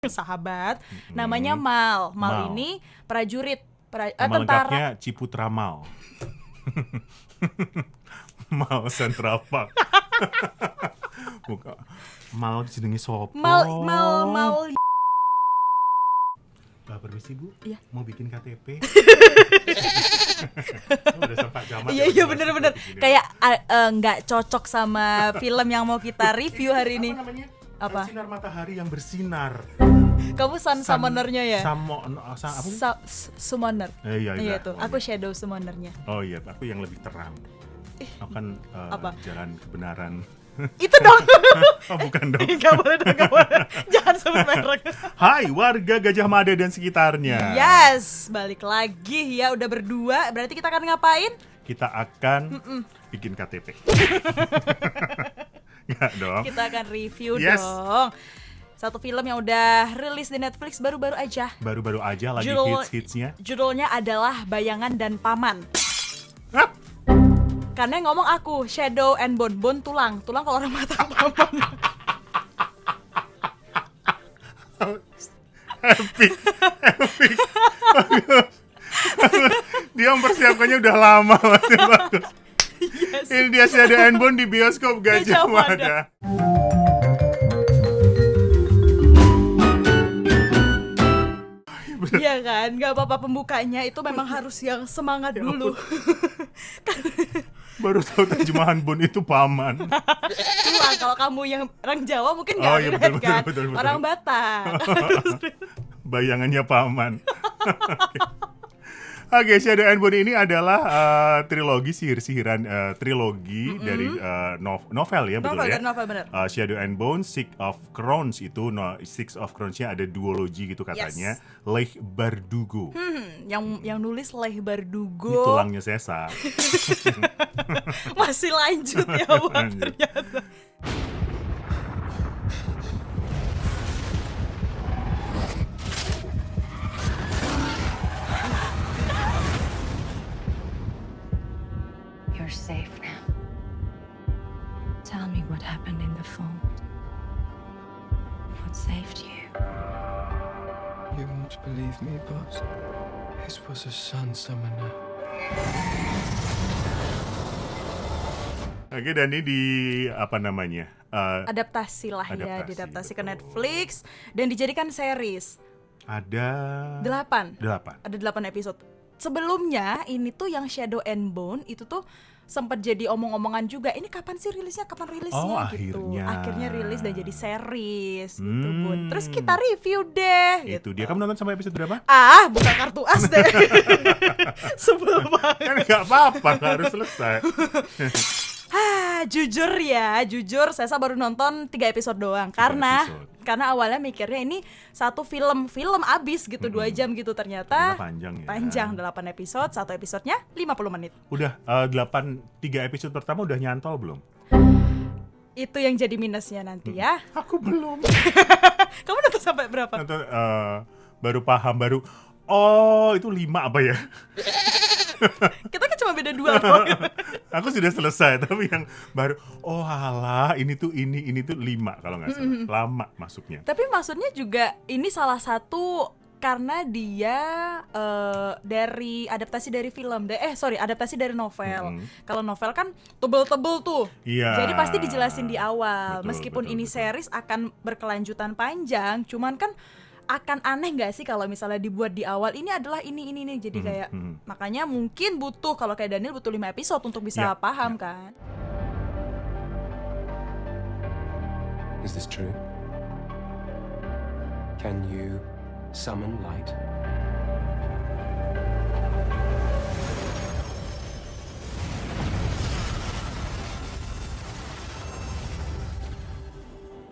sahabat, namanya Mal. Mal ini prajurit, Nama tentara. lengkapnya Ciputra Mal. Mal Central Park. Bukan. Mal jenenge sopo? Mal. Permisi Bu, Iya. mau bikin KTP. Udah sempat jaman. Iya bener-bener. Kayak nggak cocok sama film yang mau kita review hari ini. Apa namanya? Apa? Sinar matahari yang bersinar. Kamu summoner-nya ya? Apa sih? Summoner. Iya Tuh. Aku shadow summoner-nya. Oh iya, aku yang lebih terang. Aku kan apa? jalan kebenaran. Itu dong. Oh bukan dong. Gak boleh. Jangan sebut merek. Hai warga Gajah Mada dan sekitarnya. Yes, balik lagi ya, udah berdua. Berarti kita akan ngapain? Kita akan bikin KTP. Enggak dong. Kita akan review Yes. dong. Satu film yang udah rilis di Netflix baru-baru aja. Baru-baru aja lagi hits-hitsnya. Judulnya adalah Bayangan dan Paman. Hah? Karena yang ngomong aku, Shadow and Bone. Bone tulang kalau orang mata paman. Epic. Dia mempersiapkannya udah lama. Bagus. Yes. Ini dia Shadow and Bone di bioskop Gajah Mada. Iya kan, nggak apa-apa pembukanya itu memang harus yang semangat dulu. Baru tahu terjemahan Bone itu paman. Tulang, kalau kamu yang orang Jawa mungkin nggak iya, relate kan. betul. Orang Batak. Bayangannya paman. Oke, Shadow and Bone ini adalah trilogi sihir-sihiran trilogi dari novel ya, betul ya? Novel bener. Shadow and Bone, Six of Crowns itu Six of Crowns-nya ada duologi gitu katanya. Yes. Leigh Bardugo. Yang nulis Leigh Ini Bardugo. tulangnya Sesa. Masih lanjut ya buat ternyata. You're safe now. Tell me what happened in the phone. What saved you? You won't believe me, but this was a sun summoner. Oke, dan ini di apa namanya? Adaptasi lah ya, diadaptasi ke Netflix dan dijadikan series. Ada 8. 8. Ada 8 episode. Sebelumnya ini tuh yang Shadow and Bone itu tuh sempat jadi omong-omongan juga. Ini kapan sih rilisnya? Oh, gitu. akhirnya. Akhirnya rilis dan jadi series gitu, Bun. Terus kita review deh. Itu dia. Kamu nonton sampai episode berapa? Buka kartu as deh. Sebel banget. Kan nggak apa-apa, nggak harus selesai. Jujur Sesa baru nonton 3 episode doang. Karena awalnya mikirnya ini satu film abis gitu 2 jam gitu, ternyata panjang 8 episode, satu episodenya 50 menit. Udah 3 episode pertama udah nyantol belum? Itu yang jadi minusnya nanti ya. Aku belum. Kamu nonton sampai berapa? Nonton baru paham oh itu 5 apa ya? Kita kan cuma beda 2 doang. Aku sudah selesai, tapi yang baru alah ini tuh 5 kalau nggak salah. Lama masuknya. Tapi maksudnya juga ini salah satu karena dia dari adaptasi dari film adaptasi dari novel. Kalau novel kan tebel-tebel tuh. Iya. Jadi pasti dijelasin di awal. Betul, Meskipun betul, ini series akan berkelanjutan panjang, cuman kan akan aneh nggak sih kalau misalnya dibuat di awal ini adalah ini jadi kayak makanya mungkin butuh, kalau kayak Daniel butuh 5 episode untuk bisa paham kan. Is this true? Can you summon light?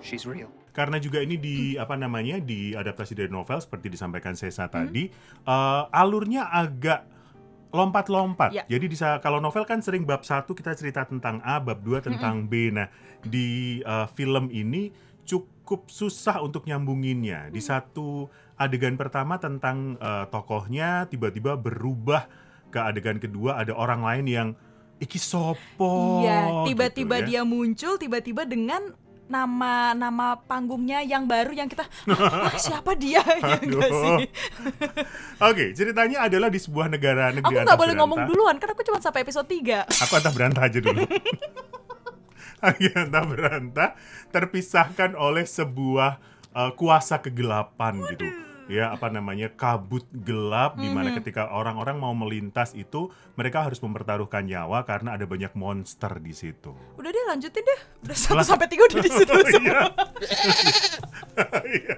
She's real. Karena juga ini diadaptasi dari novel seperti disampaikan Sesa tadi, alurnya agak lompat-lompat. Ya. Jadi kalau novel kan sering bab 1 kita cerita tentang A, bab 2 tentang B. Nah, di film ini cukup susah untuk nyambunginnya. Di satu adegan pertama tentang tokohnya tiba-tiba berubah ke adegan kedua, ada orang lain yang iki sopo. Iya, tiba-tiba gitu ya. dia muncul tiba-tiba dengan nama panggungnya yang baru yang kita siapa dia ya enggak Aduh. sih? Oke, ceritanya adalah di sebuah negeri Aku nggak boleh ngomong duluan kan aku cuma sampai episode 3. Aku antah berantah aja dulu. Antah berantah terpisahkan oleh sebuah kuasa kegelapan gitu. Ya, apa namanya, kabut gelap di mana ketika orang-orang mau melintas itu mereka harus mempertaruhkan nyawa karena ada banyak monster di situ. Udah deh lanjutin deh. Udah 1 sampai 3 udah di situ Oh, semua. Iya.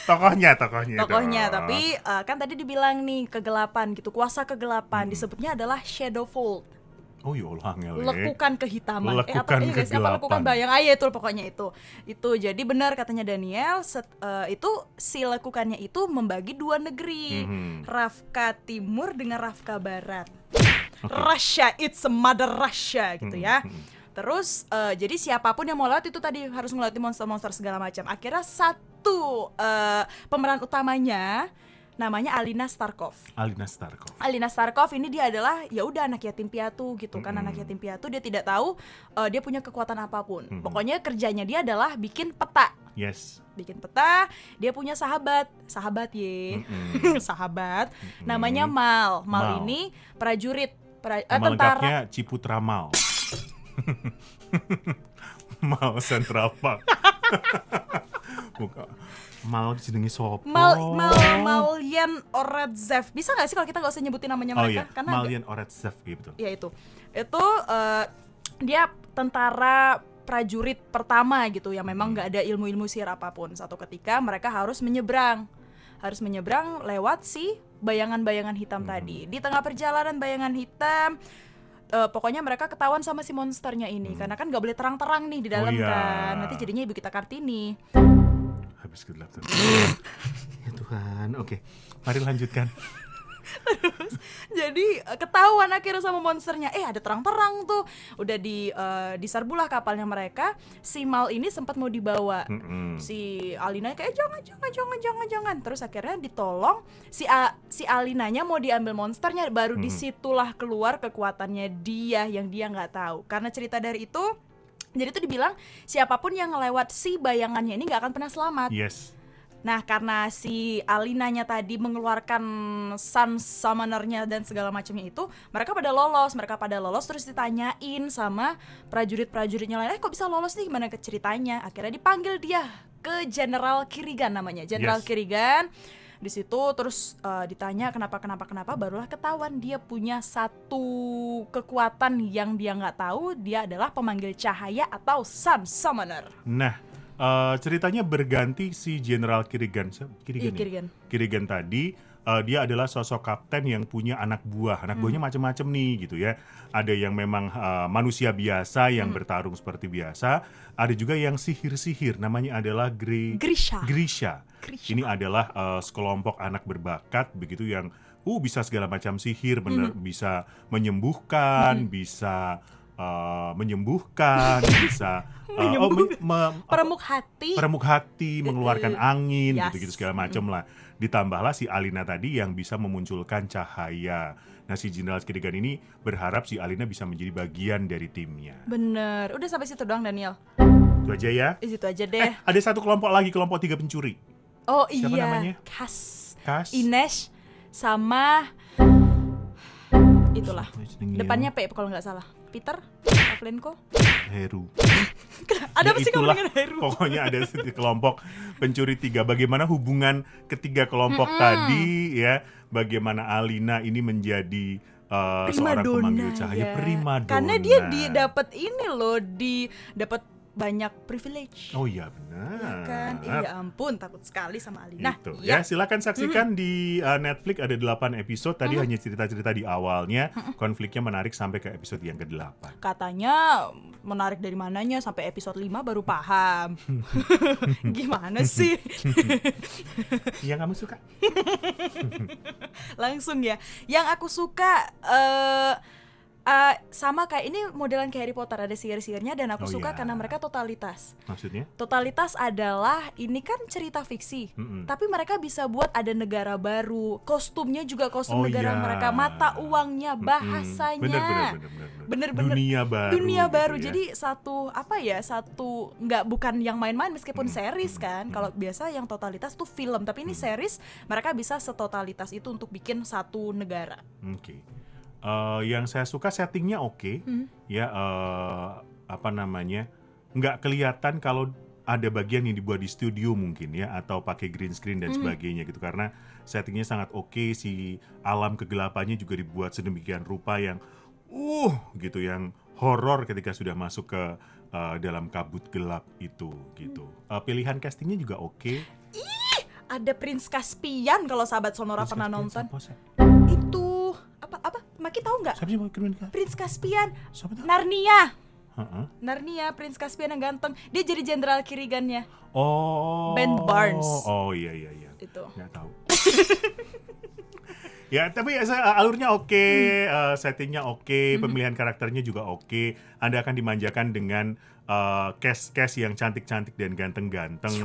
Tokohnya Tokohnya, dong. tapi kan tadi dibilang nih kegelapan gitu, kuasa kegelapan disebutnya adalah Shadowfold. Oh ya Allah, angel. Lekukan kehitaman. Lekukan Iya guys, apa kegelapan. lekukan bayang? Ah, iya itu pokoknya itu. Itu jadi benar katanya Daniel, itu si lekukannya itu membagi 2 negeri. Rafka Timur dengan Rafka Barat. Russia, it's a mother Russia gitu ya. Terus jadi siapapun yang mau lewat itu tadi harus ngelewatin monster-monster segala macam. Akhirnya satu pemeran utamanya namanya Alina Starkov. Alina Starkov ini dia adalah ya udah anak yatim piatu gitu kan, anak yatim piatu, dia tidak tahu dia punya kekuatan apapun. Pokoknya kerjanya dia adalah bikin peta. Yes. Bikin peta, dia punya sahabat namanya Mal. Mal ini prajurit Nama tentara. lengkapnya Ciputra Mal. Mal Central Park. Bukan. Mal jenenge sopo? Malyan Oretsev. Bisa nggak sih kalau kita nggak usah nyebutin namanya Oh mereka? iya, Karena Malyan Oretsev gitu. ya itu dia tentara prajurit pertama gitu yang memang nggak ada ilmu-ilmu sihir apapun. Satu ketika mereka harus menyeberang lewat si bayangan-bayangan hitam tadi. Di tengah perjalanan bayangan hitam, pokoknya mereka ketahuan sama si monsternya ini karena kan nggak boleh terang-terang nih di dalam iya. kan. Nanti jadinya ibu kita Kartini. Habis gelap tuh. Ya Tuhan, oke. Mari lanjutkan. Jadi ketahuan akhirnya sama monsternya. Ada terang-terang tuh. Udah diserbulah kapalnya mereka. Si Mal ini sempat mau dibawa. Si Alina kayak jangan. Terus akhirnya ditolong. Si Alinanya mau diambil monsternya. Baru disitulah keluar kekuatannya dia yang dia nggak tahu. Karena cerita dari itu, jadi itu dibilang siapapun yang ngelewat si bayangannya ini nggak akan pernah selamat. Yes. Nah, karena si Alinanya tadi mengeluarkan Sun Summoner-nya dan segala macamnya itu, mereka pada lolos terus ditanyain sama prajurit-prajuritnya lain, kok bisa lolos nih, gimana ke ceritanya? Akhirnya dipanggil dia ke General Kirigan namanya, General Kirigan. Di situ terus ditanya kenapa barulah ketahuan dia punya satu kekuatan yang dia nggak tahu, dia adalah pemanggil cahaya atau Sun Summoner. Nah, ceritanya berganti si General Kirigan. Kirigan tadi dia adalah sosok kapten yang punya anak buah. Anak buahnya macam-macam nih gitu ya. Ada yang memang manusia biasa yang bertarung seperti biasa. Ada juga yang sihir-sihir. Namanya adalah Grisha. Ini adalah sekelompok anak berbakat begitu yang bisa segala macam sihir, bener bisa menyembuhkan, bisa bisa peremuk hati, mengeluarkan angin, gitu-gitu segala macam lah. Ditambahlah si Alina tadi yang bisa memunculkan cahaya. Nah, si General Kirigan ini berharap si Alina bisa menjadi bagian dari timnya. Bener, udah sampai situ doang Daniel. Itu aja ya. Di situ aja deh. Ada satu kelompok lagi, kelompok 3 pencuri. Oh Siapa iya, namanya? Kas, Ines, sama itulah. Depannya P kalau nggak salah. Peter, Pavlenko, Heru. Ada apa sih kamu dengan Heru? Pokoknya ada kelompok pencuri 3. Bagaimana hubungan ketiga kelompok tadi ya? Bagaimana Alina ini menjadi seorang pemanggil cahaya, primadona. Karena dia dapat ini loh, dapat banyak privilege. Oh iya benar. Ya kan? Ya ampun, takut sekali sama Alina. Gitu. Ya, silakan saksikan di Netflix, ada 8 episode. Tadi hanya cerita-cerita di awalnya. Konfliknya menarik sampai ke episode yang ke-8. Katanya menarik dari mananya sampai episode 5 baru paham. Gimana sih? Yang kamu suka? Langsung ya. Yang aku suka Sama kayak ini modelan kayak Harry Potter, ada sihir-sihirnya dan aku Oh, suka iya. karena mereka totalitas. Maksudnya? Totalitas adalah ini kan cerita fiksi, tapi mereka bisa buat ada negara baru, kostumnya juga kostum Oh, negara iya. mereka, mata uangnya, bahasanya, bener-bener dunia baru. gitu ya. Jadi satu nggak bukan yang main-main meskipun series kan. Kalau biasa yang totalitas tuh film, tapi ini series mereka bisa setotalitas itu untuk bikin satu negara. Oke. Yang saya suka settingnya oke, ya apa namanya, nggak kelihatan kalau ada bagian yang dibuat di studio mungkin ya, atau pakai green screen dan sebagainya gitu, karena settingnya sangat oke, si alam kegelapannya juga dibuat sedemikian rupa yang gitu, yang horor ketika sudah masuk ke dalam kabut gelap itu gitu. Pilihan castingnya juga oke. Ada Prince Caspian kalau sahabat Sonora pernah nonton. Itu apa? Maki tahu nggak? Siapa sih Prince Caspian. Siapa tuh? Narnia. Heeh. Narnia, Prince Caspian yang ganteng. Dia jadi jenderal Kirigannya. Oh. Ben Barnes. Oh iya. Itu. Nggak tahu. Ya, tapi alurnya oke, settingnya oke, pemilihan karakternya juga oke. Anda akan dimanjakan dengan cast yang cantik-cantik dan ganteng-ganteng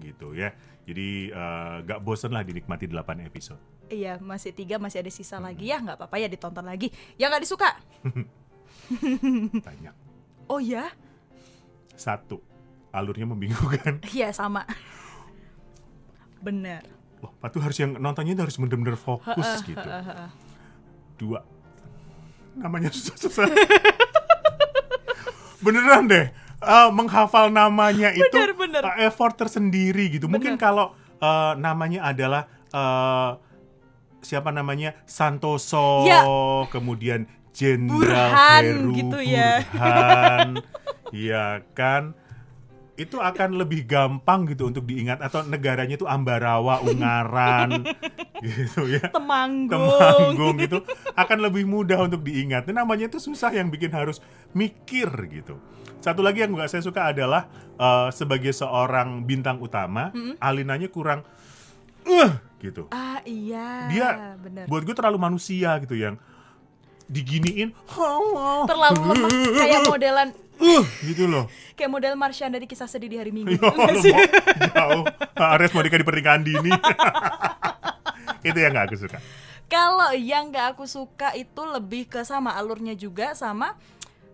gitu ya. Jadi gak bosen lah dinikmati 8 episode. Iya, masih 3, masih ada sisa lagi ya, nggak apa-apa ya ditonton lagi. Yang nggak disuka? Banyak. Oh ya? 1, alurnya membingungkan. Iya sama. Bener. Loh, Patu harus yang nontonnya harus bener-bener fokus gitu. 2, namanya susah-susah. Beneran deh, menghafal namanya itu Bener. effort tersendiri gitu. Mungkin kalau namanya adalah siapa namanya, Santoso, Ya. kemudian Jenderal Burhan Heru gitu ya. Burhan, ya kan, itu akan lebih gampang gitu untuk diingat, atau negaranya itu Ambarawa, Ungaran gitu ya. Temanggung gitu, akan lebih mudah untuk diingat. Nah, namanya itu susah, yang bikin harus mikir gitu. Satu lagi yang saya suka adalah sebagai seorang bintang utama, Alinanya kurang gitu. Iya. Dia bener. buat gue terlalu manusia gitu, yang diginiin Terlalu lemah, kayak modelan gitu loh. kayak model Marsyanda di Kisah Sedih di Hari Minggu. Ya Allah, jauh. Ares mau nikah di pernikahan dini. Itu yang gak aku suka. Kalau yang gak aku suka itu lebih ke sama alurnya juga, sama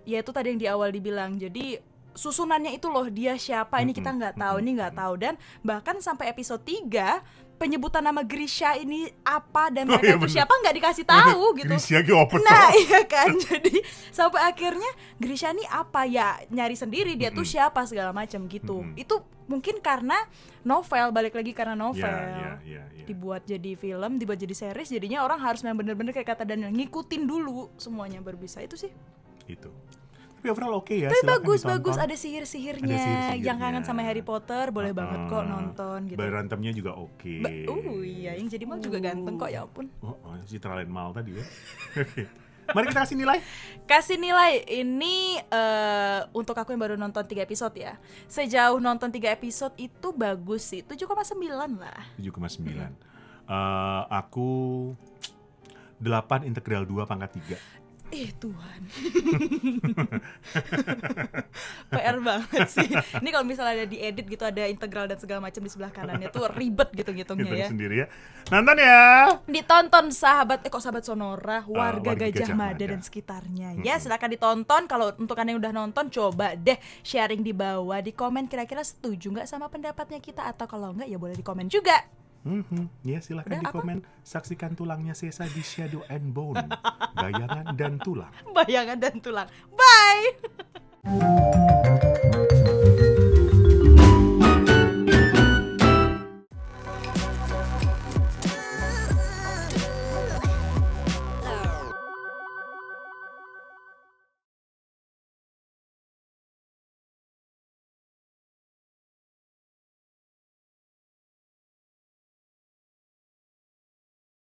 ya itu tadi yang di awal dibilang. Jadi susunannya itu loh, dia siapa, ini kita nggak tahu, ini nggak tahu. Dan bahkan sampai episode 3 penyebutan nama Grisha ini apa dan mereka itu siapa nggak dikasih tahu gitu. Grisha ki apa Nah tuh? iya kan, jadi sampai akhirnya Grisha ini apa ya, nyari sendiri dia tuh siapa segala macam gitu. Itu mungkin karena novel, balik lagi karena novel. Ya. Dibuat jadi film, dibuat jadi series, jadinya orang harus memang bener-bener kayak kata Daniel, ngikutin dulu semuanya baru bisa. Itu sih. Itu. Tapi overall oke ya. Tapi silakan bagus, ditonton. ada sihir-sihirnya. Ada sihir-sihirnya. Yang kangen sama Harry Potter boleh banget kok nonton gitu. Berantemnya juga oke. Iya, yang jadi mal juga ganteng kok, ya ampun. Si Tralen Mal tadi ya. Oke. Mari kita kasih nilai. Kasih nilai ini untuk aku yang baru nonton 3 episode ya. Sejauh nonton 3 episode itu bagus sih, 7,9 lah. 7,9. Aku 8 integral 2 pangkat 3. Tuhan. PR banget sih. Ini kalau misalnya ada diedit gitu, ada integral dan segala macam di sebelah kanannya tuh ribet gitu ngitungnya ya. Sendiri ya. Nonton ya. Ditonton sahabat Sonora, warga Gajah Gajah Mada dan sekitarnya. Ya, silakan ditonton. Kalau untuk Anda yang udah nonton, coba deh sharing di bawah, di komen kira-kira setuju nggak sama pendapatnya kita, atau kalau nggak ya boleh di komen juga. Ya silahkan Udah, di komen. Saksikan tulangnya Sesa di Shadow and Bone. Bayangan dan tulang. Bayangan dan tulang. Bye.